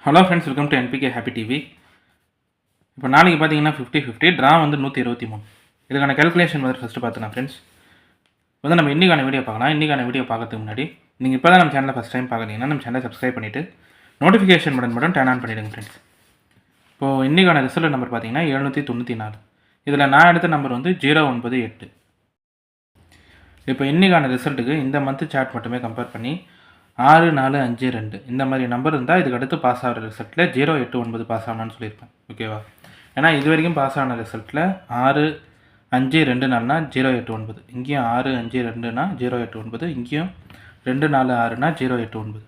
Hello friends, welcome to NPK happy TV. இப்போ நாளைக்கு பார்த்தீங்கன்னா 50-50 ட்ரா வந்து 123. இதுக்கான கேல்குலேஷன் வந்து ஃபஸ்ட்டு பார்த்துக்கலாம் ஃப்ரெண்ட்ஸ். வந்து நம்ம இன்றைக்கான வீடியோ பார்க்கலாம். இன்றைக்கான வீடியோ பார்க்கறதுக்கு முன்னாடி நீங்கள் இப்போ தான் நம்ம சேனலை ஃபஸ்ட் டைம் பார்க்குறீங்கன்னா நம்ம சேனலை சப்ஸ்கிரைப் பண்ணிவிட்டு நோட்டிஃபிகேஷன் பட்டன் மட்டும் டர்ன் ஆன் பண்ணிவிடுங்க ஃப்ரெண்ட்ஸ். இப்போது இன்றைக்கான ரிசல்ட் நம்பர் பார்த்தீங்கன்னா 794. இதில் நான் எடுத்த நம்பர் வந்து 098. இப்போ இன்றைக்கான ரிசல்ட்டுக்கு இந்த மந்த்து சார்ட் மட்டுமே கம்பேர் பண்ணி 6-4-5-2 இந்த மாதிரி நம்பர் இருந்தால் இதுக்கு அடுத்து பாஸ் ஆகிற ரிசல்ட்டில் 0-8-9 பாஸ் ஆகணும்னு சொல்லியிருப்பேன். ஓகேவா? ஏன்னா இது வரைக்கும் பாஸ் ஆன ரிசல்ட்டில் 6-5-2-4னா 0-8-9, இங்கேயும் 6-5-2னா 0-8-9, இங்கேயும் 2-4-6னா 0-8-9.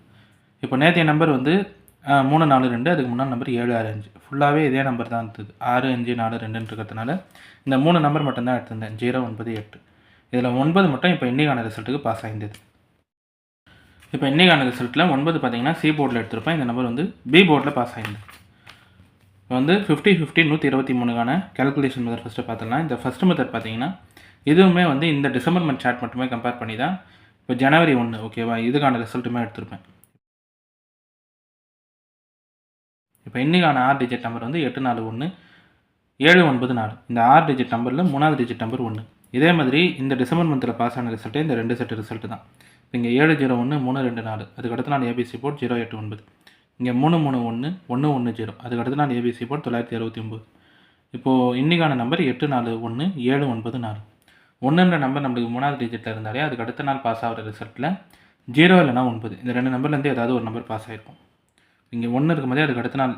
இப்போ நேற்றைய நம்பர் வந்து 3-4-2, அதுக்கு முன்னாடி நம்பர் 7-6-5, ஃபுல்லாகவே இதே நம்பர் தான் இருந்தது. 6-5-4-2 இருக்கிறதுனால இந்த 3 நம்பர் மட்டும்தான் எடுத்திருந்தேன், 0-9-8. இதில் 9 மட்டும் இப்போ இன்றைக்கான ரிசல்ட்டுக்கு பாஸ் ஆகிருந்தது. இப்போ இன்றைக்கான ரிசல்ட்டில் 9 பார்த்தீங்கன்னா சி போர்டில் எடுத்திருப்பேன். இந்த நம்பர் வந்து பி போர்டில் பாஸ் ஆகிருந்தது. இப்போ வந்து 50-50 123க்கான கேல்குலேஷன் மெத்தட் ஃபஸ்ட்டு பார்த்துக்கலாம். இந்த ஃபஸ்ட் மெத்தட் பார்த்தீங்கன்னா இதுவுமே வந்து இந்த டிசம்பர் மந்த் சார்ட் மட்டுமே கம்பேர் பண்ணி தான் இப்போ ஜனவரி 1, ஓகேவா, இதுக்கான ரிசல்ட்டுமே எடுத்திருப்பேன். இப்போ இன்றைக்கான 6 டிஜிட் நம்பர் வந்து 841-794. இந்த 6 டிஜிட் நம்பரில் 3வது டிஜிட் நம்பர் 1. இதே மாதிரி இந்த டிசம்பர் மந்தில் பாஸ் ஆன ரிசல்ட்டு இந்த 2 செட் ரிசல்ட்டு தான். இங்கே 701-324, அதுக்கு அடுத்த நாள் ஏபிசி போர்ட் 089. இங்கே 331-110, அதுக்கு அடுத்த நாள் ஏபிசி போர்ட் 969. இப்போது இன்றைக்கான நம்பர் 841-794. 1ன்ற நம்பர் நம்மளுக்கு 3வது டிஜிட்டில் இருந்தாலே அதுக்கு அடுத்த நாள் பாஸ் ஆகிற ரிசல்ட்டில் 0 இல்லைனா 9, இந்த 2 நம்பர்லேருந்து ஏதாவது ஒரு நம்பர் பாஸ் ஆகிருக்கும். இங்கே 1 இருக்கும்போதே அதுக்கு அடுத்த நாள்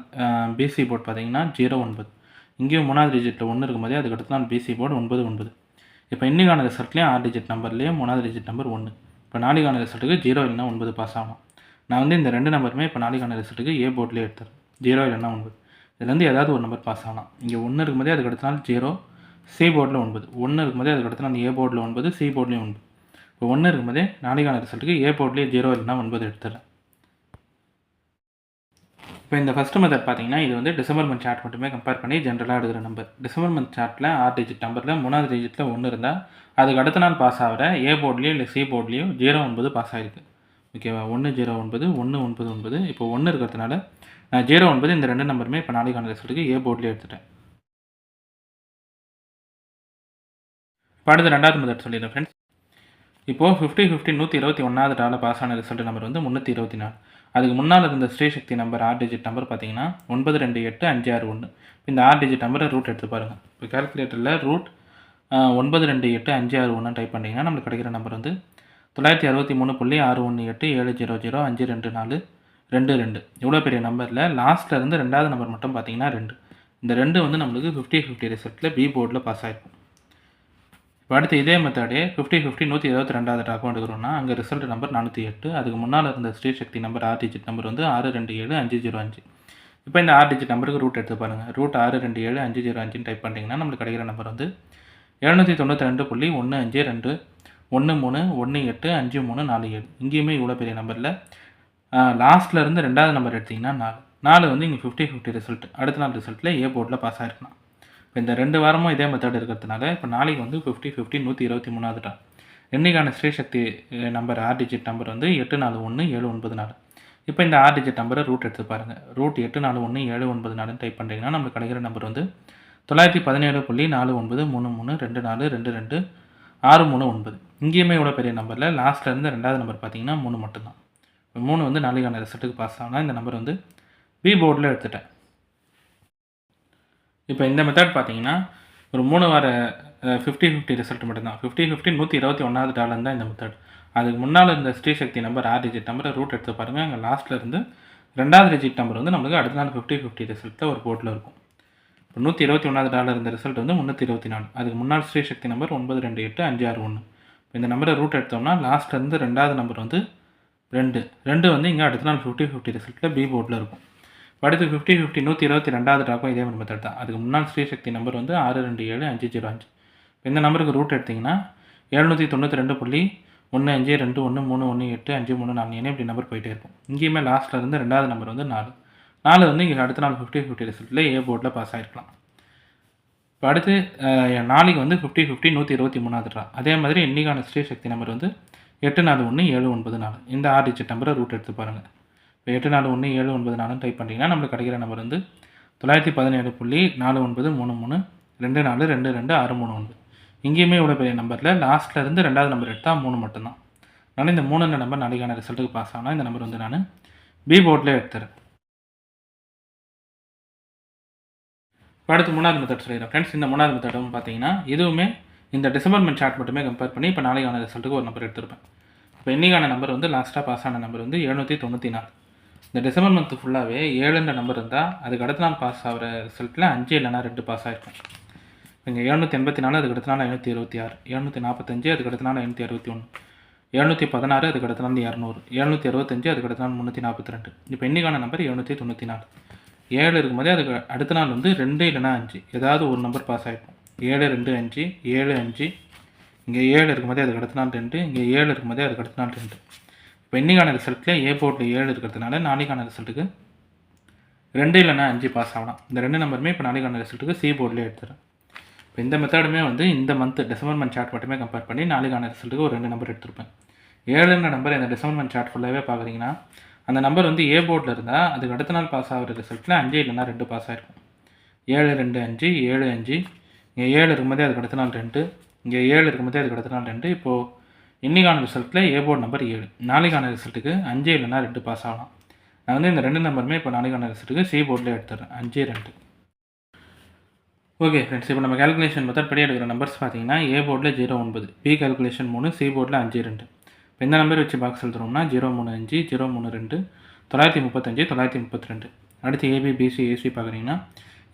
பிசி போர்ட் பார்த்தீங்கன்னா 09. இங்கேயும் 3வது டிஜிட்டில் 1 இருக்கும்போதே அதுக்கு அடுத்த நாள் பிசி போர்ட் 99. இப்போ இன்றைக்கான ரிசல்ட்லேயும் 6 டிஜிட் நம்பர்லேயும் 3வது டிஜிட் நம்பர் 1. இப்போ நாளைக்கான ரிசல்ட்டுக்கு 0 இல்லைனா 9 பாஸ் ஆகணும். நான் வந்து இந்த 2 நம்பருமே இப்போ நாளைக்கான ரிசல்ட்டுக்கு ஏ போர்ட்லேயே எடுத்துறேன், 0 இல்லைனா 9. இதுலேருந்து ஏதாவது ஒரு நம்பர் பாஸ் ஆகலாம். இங்கே 1 இருக்கும்போதே அதுக்கு அடுத்த நாள் 0, சி போர்டில் 9. 1 இருக்கும்போதே அதுக்கு அடுத்த நாள் ஏ போர்டில் 9, சி போர்ட்லேயும் 9. இப்போ 1 இருக்கும்போதே நாளைக்கான ரிசல்ட்டுக்கு ஏ போர்ட்லேயே 0 இல்லைனா 9 எடுத்துறேன். இப்போ இந்த ஃபஸ்ட்டு மெத்தட் பார்த்தீங்கன்னா இது வந்து டிசம்பர் மந்த் சார்ட் மட்டுமே கம்பேர் பண்ணி ஜென்ரலாக எடுக்கிற நம்பர். டிசம்பர் மந்த் சார்ட்டில் 6 டிஜிட் நம்பரில் 3வது டிஜிட்டில் 1 இருந்தால் அதுக்கு அடுத்த நாள் பாஸ் ஆகிற ஏ போர்ட்லேயும் இல்லை சி போர்ட்லேயும் 0-9 பாஸ் ஆகிருக்கு. ஓகேவா? 1-0-9, 1-9-9. இப்போ 1 இருக்கிறதுனால நான் 0-9 இந்த 2 நம்பருமே இப்போ நாளைக்கான ரிசல்ட்டுக்கு ஏ போர்ட்லேயே எடுத்துட்டேன். இப்போ அடுத்து 2வது மெத்தட் சொல்லிடுறேன் ஃப்ரெண்ட்ஸ். இப்போது 50-50 121வது ட்ராவில் பாஸ் ஆன ரிசல்ட் நம்பர் வந்து 324. அதுக்கு முன்னால் இருந்த ஸ்ரீசக்தி நம்பர் 6 டிஜிட் நம்பர் பார்த்தீங்கன்னா 928-561. இந்த 6 டிஜிட் நம்பரை ரூட் எடுத்து பாருங்கள். இப்போ கால்குலேட்டரில் ரூட் 928-561 டைப் பண்ணிங்கன்னா நம்மளுக்கு கிடைக்கிற நம்பர் வந்து 963.618-700-524-22. இவ்வளோ பெரிய நம்பரில் லாஸ்ட்டில் இருந்து 2வது நம்பர் மட்டும் பார்த்தீங்கன்னா 2. இந்த 2 வந்து நம்மளுக்கு 50-50 ரிசல்ட்டில் பி போர்டில் பாஸ் ஆகிருக்கும். இப்போ அடுத்து இதே மெத்தடே 50-50 122வது ட்ராக்கும் எடுக்கிறோம்னா அங்கே ரிசல்ட் நம்பர் 408. அதுக்கு முன்னால் இருந்த ஸ்ரீசக்தி நம்பர் 6 டிஜிட் நம்பர் வந்து 627-505. இப்போ இந்த 6 டிஜிட் நம்பருக்கு ரூட் எடுத்து பாருங்கள். ரூட் 627-505 டைப் பண்ணிங்கன்னா நம்மளுக்கு கிடைக்கிற நம்பர் வந்து 792.15-13-18-53-47. இங்கேயுமே இவ்வளோ பெரிய நம்பரில் லாஸ்ட்டில் இருந்து 2வது நம்பர் எடுத்திங்கன்னா 4 வந்து இங்கே 50-50 ரிசல்ட் அடுத்த நாள் ரிசல்ட்டில் ஏ போர்டில் பாஸ் ஆகிருக்கலாம். இப்போ இந்த 2 வாரமும் இதே மெத்தட் இருக்கிறதுனால இப்போ நாளைக்கு வந்து 50-50 123வது ட்ரா. இன்றைக்கான ஸ்ரீசக்தி நம்பர் 6 டிஜிட் நம்பர் வந்து 841-794. இப்போ இந்த 6 டிஜிட் நம்பரை ரூட் எடுத்து பாருங்கள். ரூட் 841-794 டைப் பண்ணுறீங்கன்னா நம்மளுக்கு கிடைக்கிற நம்பர் வந்து 917.43-44-24-22-639. இங்கேயுமே இவ்வளோ பெரிய நம்பரில் லாஸ்ட்டில் இருந்து 2வது நம்பர் பார்த்தீங்கன்னா 3 மட்டும்தான். இப்போ 3 வந்து நாளைக்கான ரிசல்ட்டுக்கு பாஸ் ஆனால் இந்த நம்பர் வந்து பி போர்டில் எடுத்துட்டேன். இப்போ இந்த மெத்தட் பார்த்தீங்கன்னா ஒரு 3 வார 50-50 ரிசல்ட் மட்டும்தான். 50-50 121வது டாலர் தான் இந்த மெத்தட். அதுக்கு முன்னால் இருந்த ஸ்ரீசக்தி நம்பர் 6 டிஜிட் நம்பரை ரூட் எடுத்து பாருங்கள். அங்கே லாஸ்ட்டில் இருந்து 2வது டிஜிட் நம்பர் வந்து நம்மளுக்கு அடுத்த நாள் 50-50 ரிசல்ட்டில் ஒரு போர்ட்டில் இருக்கும். இப்போ 121வது டாலர் இந்த ரிசல்ட் வந்து 324. அதுக்கு முன்னாள் ஸ்ரீசக்தி நம்பர் 928-561. இப்போ இந்த நம்பரை ரூட் எடுத்தோம்னா லாஸ்ட்டில் இருந்து 2வது நம்பர் வந்து 2 வந்து இங்கே அடுத்த நாள் 50-50 ரிசல்ட்டில் பி போர்ட்டில் இருக்கும். அடுத்து 50-50 122வது ட்ராக்கும் இதே மாதிரி மெத்தட் தான். அதுக்கு முன்னாள் ஸ்ரீசக்தி நம்பர் வந்து 627-505. இந்த நம்பருக்கு ரூட் எடுத்திங்கன்னா 792.15-21-318-534 இப்படி நம்பர் போயிட்டே இருக்கும். இங்கேயுமே லாஸ்ட்டில் இருந்து 2வது நம்பர் வந்து 4 வந்து இங்கே அடுத்த நாள் 50-50 ரிசல்ட்டில் ஏ போர்டில் பாஸ் ஆகிருக்கலாம். இப்போ அடுத்து நாளைக்கு வந்து 50-50 123வது ட்ரா. அதே மாதிரி இன்றைக்கான ஸ்ரீசக்தி நம்பர் வந்து 841-794. இந்த 6 டிஜிட் நம்பரை ரூட் எடுத்து பாருங்கள். இப்போ 841794 டைப் பண்ணிங்கன்னா நம்மளுக்கு கிடைக்கிற நம்பர் வந்து 917.494222639. இங்கேயுமே இவ்வளோ பெரிய நம்பரில் லாஸ்ட்டில் இருந்து 2வது நம்பர் எடுத்தால் 3 மட்டும்தான். அதனால் இந்த 3 நம்பர் நாளைக்கான ரிசல்ட்டுக்கு பாஸ் ஆனால் இந்த நம்பர் வந்து நான் பி போர்ட்லேயே எடுத்துறேன். அடுத்து 3வது மெத்தட் சொல்லிடுறேன் ஃப்ரெண்ட்ஸ். இந்த 3வது மெத்தடும் பார்த்தீங்கன்னா இதுவுமே இந்த டிசம்பர் மந்த் சார்ட் மட்டுமே கம்பேர் பண்ணி இப்போ நாளைக்கான ரிசல்ட்டுக்கு ஒரு நம்பர் எடுத்திருப்பேன். இப்போ இன்றைக்கான நம்பர் வந்து லாஸ்ட்டாக பாஸ் ஆன நம்பர் வந்து 794. இந்த டிசம்பர் மந்த் ஃபுல்லாகவே 7ன்ற நம்பர் இருந்தால் அதுக்கு அடுத்த நாள் பாஸ் ஆகிற ரிசல்ட்டில் 5 இல்லைனா 2 பாஸ் ஆகிருக்கும். இங்கே 784 அதுக்கு அடுத்த நாள் 526, 745 அதுக்கு அடுத்த நாள் 561, 716 அதுக்கு அடுத்த நாள் 200, 765 அதுக்கு அடுத்த நாள் 342. இப்போ இன்றைக்கான நம்பர் 794. 7 இருக்கும்போதே அதுக்கு அடுத்த நாள் வந்து 2 இல்லைனா 5 ஏதாவது ஒரு நம்பர் பாஸ் ஆகிருக்கும். 7 2 5 7 5. இங்கே 7 இருக்கும்போதே அதுக்கு அடுத்த நாள் 2, இங்கே 7 இருக்கும்போதே அதுக்கு அடுத்த நாள் 2. இப்போ இன்றைக்கான ரிசல்ட்டில் ஏ போர்ட்டில் 7 இருக்கிறதுனால நாளைக்கான ரிசல்ட்டுக்கு 2 இல்லைனா 5 பாஸ் ஆகலாம். இந்த 2 நம்பருமே இப்போ நாளைக்கான ரிசல்ட்டுக்கு சி போர்ட்லேயே எடுத்துறேன். இப்போ இந்த மெத்தடுமே வந்து இந்த மந்த் டிசம்பர் மந்த் சார்ட் மட்டுமே கம்பேர் பண்ணி நாளைக்கான ரிசல்ட்டுக்கு ஒரு 2 நம்பர் எடுத்திருப்பேன். 7ன்ற நம்பர் இந்த டிசம்பர் மந்த் சார்ட் ஃபுல்லாகவே பார்க்குறீங்கன்னா அந்த நம்பர் வந்து ஏ போர்டில் இருந்தால் அதுக்கு அடுத்த நாள் பாஸ் ஆகிற ரிசல்ட்டில் 5 இல்லைனா 2 பாஸ் ஆகிருக்கும். 7 2 5 7 5. இங்கே 7 இருக்கும்போதே அதுக்கு அடுத்த நாள் 2, இங்கே 7 இருக்கும்போதே அதுக்கு அடுத்த நாள் 2. இப்போது இன்றைக்கான ரிசல்ட்டில் ஏ போர்டு நம்பர் 7. நாளைக்கான ரிசல்ட்டுக்கு 5 இல்லைனா 2 பாஸ் ஆகலாம். நான் வந்து இந்த 2 நம்பருமே இப்போ நாளைக்கான ரிசல்ட்டுக்கு சி போர்டில் எடுத்துறேன். 5 2. ஓகே ஃப்ரெண்ட்ஸ், இப்போ நம்ம கேல்குலேஷன் மெத்தட் படி எடுக்கிற நம்பர்ஸ் பார்த்தீங்கன்னா ஏ போர்டில் 09, பி கேல்குலேஷன் 3, சி போர்டில் 5 2. இப்போ இந்த நம்பர் வச்சு பாக்ஸ் எழுதுறோம்னா 035 032 935 932. அடுத்து ஏபி பிசி ஏசி பார்க்குறீங்கன்னா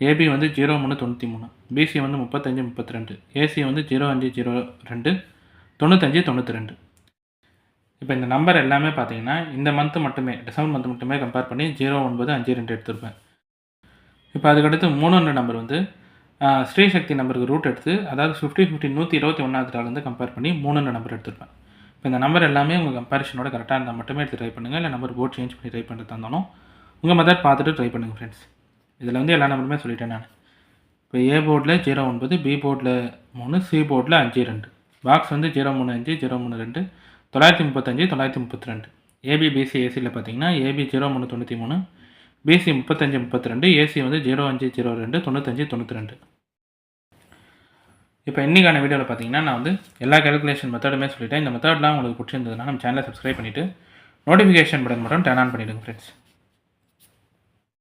ஏபி வந்து 0393, பிசி வந்து 35 32, ஏசி வந்து 0502 95 92. இப்போ இந்த நம்பர் எல்லாமே பார்த்தீங்கன்னா இந்த மந்த்து மட்டுமே டிசம்பர் மந்த் மட்டுமே கம்பேர் பண்ணி 0952 எடுத்திருப்பேன். இப்போ அதுக்கடுத்து 3ன்ற நம்பர் வந்து ஸ்ரீசக்தி நம்பருக்கு ரூட் எடுத்து அதாவது 50 50 121 கம்பேர் பண்ணி 3ன்ற நம்பர் எடுத்திருப்பேன். இப்போ இந்த நம்பர் எல்லாமே உங்கள் கம்பேரிஷனோட கரெக்டாக இருந்தால் மட்டுமே எடுத்து ட்ரை பண்ணுங்கள். இல்லை நம்பர் போர்ட் சேஞ்ச் பண்ணி ட்ரை பண்ணுறதா இருந்தாலும் உங்கள் மெத்தட் பார்த்துட்டு ட்ரை பண்ணுங்கள் ஃப்ரெண்ட்ஸ். இதில் வந்து எல்லா நம்பருமே சொல்லிட்டேன் நான். இப்போ ஏ போர்டில் 09, பி போர்டில் 3, சி போர்டில் 5 2. பாக்ஸ் வந்து 035 032 935 932. ஏபி பிசி ஏசியில் பார்த்தீங்கன்னா ஏபி 0393, பிசி 35 32, ஏசி வந்து 0502 95 92. இப்போ இன்றைக்கான வீடியோவில் பார்த்தீங்கன்னா நான் வந்து எல்லா கேல்குலேஷன் மெத்தடுமே சொல்லிட்டேன். இந்த மெத்தட்லாம் உங்களுக்கு பிடிச்சிருந்ததுன்னா நம்ம சேனலை சப்ஸ்கிரைப் பண்ணிவிட்டு நோட்டிஃபிகேஷன் பட்டன் மட்டும் டர்ன் ஆன் பண்ணிவிடுங்க ஃப்ரெண்ட்ஸ்.